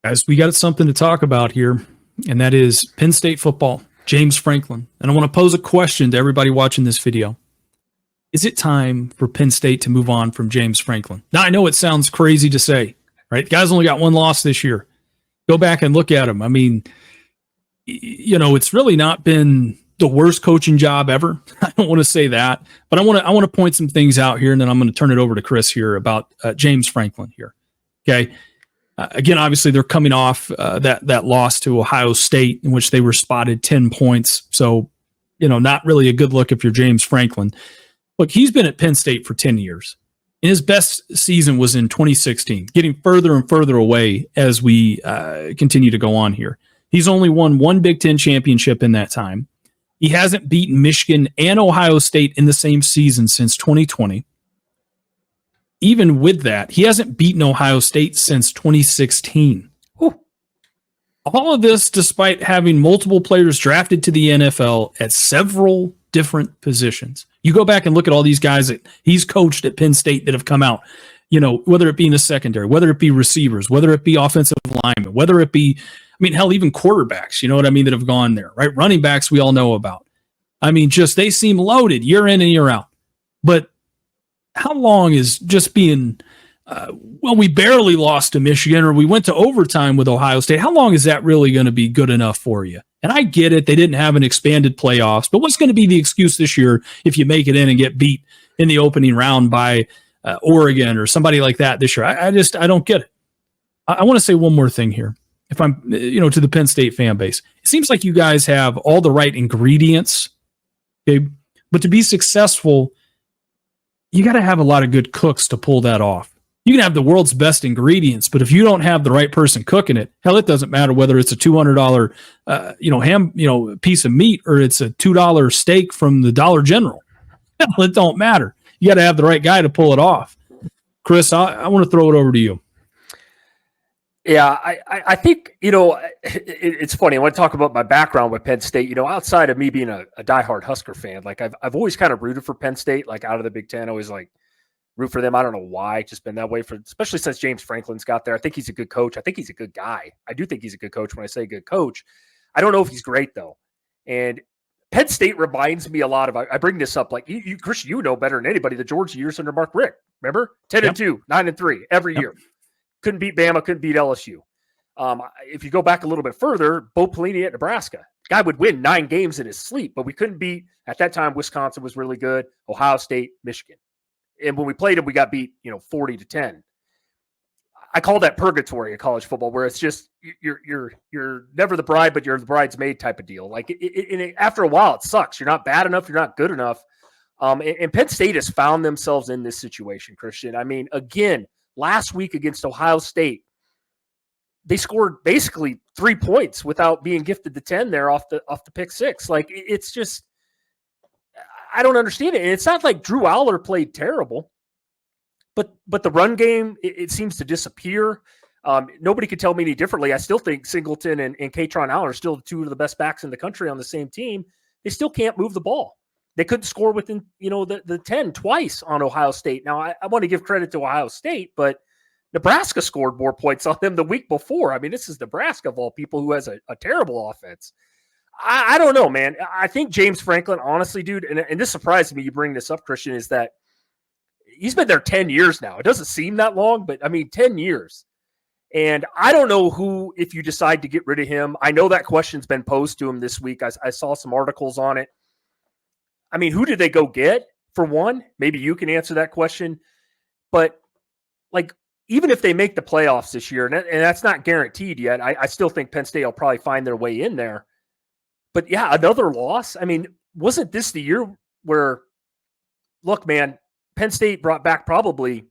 Guys, we got something to talk about here, and that is Penn State football, James Franklin. And I want to pose a question to everybody watching this video. Is it time for Penn State to move on from James Franklin? Now, I know it sounds crazy to say, right? Guys only got one loss this year. Go back and look at him. I mean, it's really not been the worst coaching job ever. I don't want to say that, but I want to point some things out here, and then I'm going to turn it over to Chris here about James Franklin here. Okay. Again, obviously, they're coming off that loss to Ohio State, in which they were spotted 10 points. So, not really a good look if you're James Franklin. Look, he's been at Penn State for 10 years. And his best season was in 2016, getting further and further away as we continue to go on here. He's only won one Big Ten championship in that time. He hasn't beaten Michigan and Ohio State in the same season since 2020. Even with that, he hasn't beaten Ohio State since 2016. Whew. All of this despite having multiple players drafted to the NFL at several different positions. You go back and look at all these guys that he's coached at Penn State that have come out, whether it be in the secondary, whether it be receivers, whether it be offensive linemen, whether it be, hell, even quarterbacks, that have gone there, right? Running backs we all know about. They seem loaded year in and year out. But how long is just being, we barely lost to Michigan or we went to overtime with Ohio State. How long is that really going to be good enough for you? And I get it. They didn't have an expanded playoffs, but what's going to be the excuse this year if you make it in and get beat in the opening round by Oregon or somebody like that this year? I don't get it. I want to say one more thing here. If I'm, to the Penn State fan base, it seems like you guys have all the right ingredients. Okay. But to be successful, you got to have a lot of good cooks to pull that off. You can have the world's best ingredients, but if you don't have the right person cooking it, hell, it doesn't matter whether it's a $200, ham, piece of meat or it's a $2 steak from the Dollar General. Hell, it don't matter. You got to have the right guy to pull it off. Chris, I want to throw it over to you. Yeah, I think, it's funny. I want to talk about my background with Penn State. Outside of me being a diehard Husker fan, like I've always kind of rooted for Penn State, like out of the Big Ten, always like root for them. I don't know why, just been that way especially since James Franklin's got there. I think he's a good coach. I think he's a good guy. I do think he's a good coach. When I say good coach, I don't know if he's great though. And Penn State reminds me a lot of, I bring this up, like you Christian, you know better than anybody, the Georgia years under Mark Richt, remember? 10-2, 9-3 every year. Couldn't beat Bama, couldn't beat LSU. If you go back a little bit further, Bo Pelini at Nebraska. Guy would win 9 games in his sleep, but we couldn't beat, at that time, Wisconsin was really good, Ohio State, Michigan. And when we played him, we got beat, 40-10. I call that purgatory in college football, where it's just you're never the bride, but you're the bridesmaid type of deal. Like after a while, it sucks. You're not bad enough. You're not good enough. And Penn State has found themselves in this situation, Christian. Again, last week against Ohio State, they scored basically 3 points without being gifted the 10 there off the pick six. Like it's just, I don't understand it. And it's not like Drew Aller played terrible, but the run game, it seems to disappear. Nobody could tell me any differently. I still think Singleton and Katron Allen are still 2 of the best backs in the country on the same team. They still can't move the ball. They couldn't score within, the 10 twice on Ohio State. Now, I want to give credit to Ohio State, but Nebraska scored more points on them the week before. This is Nebraska, of all people, who has a terrible offense. I don't know, man. I think James Franklin, honestly, dude, and this surprised me you bring this up, Christian, is that he's been there 10 years now. It doesn't seem that long, but 10 years. And I don't know who, if you decide to get rid of him, I know that question's been posed to him this week. I saw some articles on it. Who did they go get, for one? Maybe you can answer that question. But, even if they make the playoffs this year, and that's not guaranteed yet, I still think Penn State will probably find their way in there. But, yeah, another loss. Wasn't this the year where, look, man, Penn State brought back probably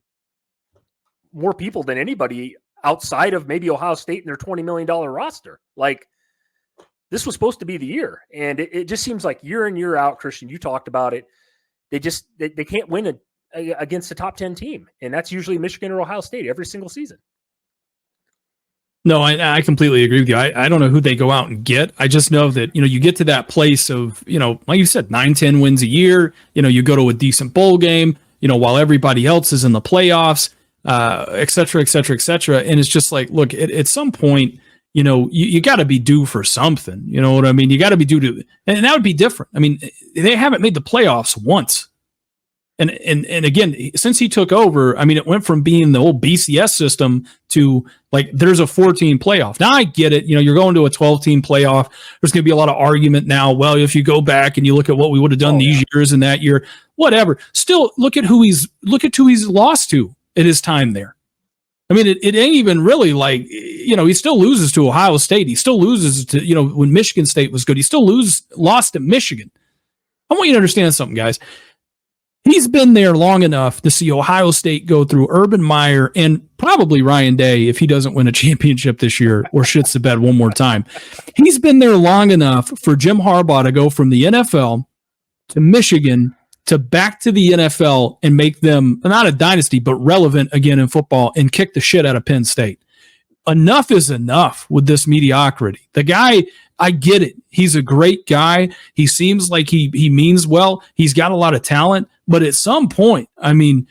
more people than anybody outside of maybe Ohio State and their $20 million roster. This was supposed to be the year. And it just seems like year in, year out, Christian, you talked about it. They can't win against a top 10 team. And that's usually Michigan or Ohio State every single season. No, I completely agree with you. I don't know who they go out and get. I just know that, you get to that place of, like you said, 9-10 wins a year. You go to a decent bowl game, while everybody else is in the playoffs. et cetera, et cetera, et cetera. And it's just like, look, at some point, you got to be due for something. You know what I mean? You got to be due to, and that would be different. I mean, they haven't made the playoffs once. And again, since he took over, I mean, it went from being the old BCS system to like there's a 14 playoff. Now I get it. You're going to a 12-team playoff. There's going to be a lot of argument now. Well, if you go back and you look at what we would have done these years and that year, whatever. Still, look at who he's lost to at his time there. I mean, it ain't even really like, he still loses to Ohio State. He still loses to, when Michigan State was good. He still lost to Michigan. I want you to understand something, guys. He's been there long enough to see Ohio State go through Urban Meyer and probably Ryan Day if he doesn't win a championship this year or shits the bed one more time. He's been there long enough for Jim Harbaugh to go from the NFL to Michigan to back to the NFL and make them not a dynasty, but relevant again in football and kick the shit out of Penn State. Enough is enough with this mediocrity. The guy, I get it. He's a great guy. He seems like he means well. He's got a lot of talent. But at some point, I mean,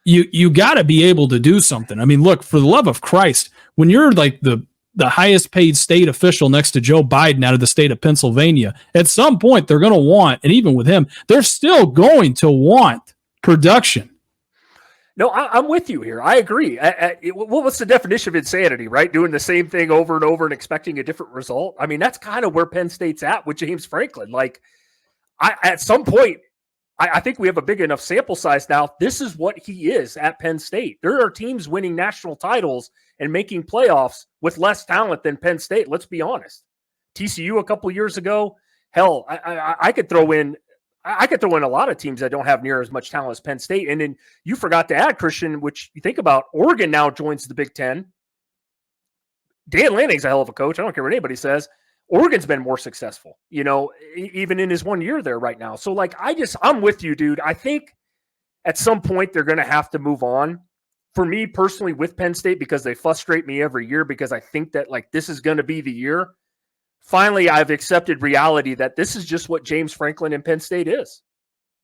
you got to be able to do something. I mean, look, for the love of Christ, when you're like the highest paid state official next to Joe Biden out of the state of Pennsylvania, at some point they're going to want, and even with him, they're still going to want production. No, I'm with you here. I agree. What's the definition of insanity, right? Doing the same thing over and over and expecting a different result. I mean, that's kind of where Penn State's at with James Franklin. Like, at some point, I think we have a big enough sample size now. This is what he is at Penn State. There are teams winning national titles and making playoffs with less talent than Penn State. Let's be honest. TCU a couple years ago, hell, I could throw in a lot of teams that don't have near as much talent as Penn State. And then you forgot to add, Christian, which you think about, Oregon now joins the Big Ten. Dan Lanning's a hell of a coach. I don't care what anybody says. Oregon's been more successful, even in his 1 year there right now. So, like, I'm with you, dude. I think at some point they're going to have to move on. For me personally with Penn State, because they frustrate me every year, because I think that, like, this is going to be the year. Finally, I've accepted reality that this is just what James Franklin and Penn State is.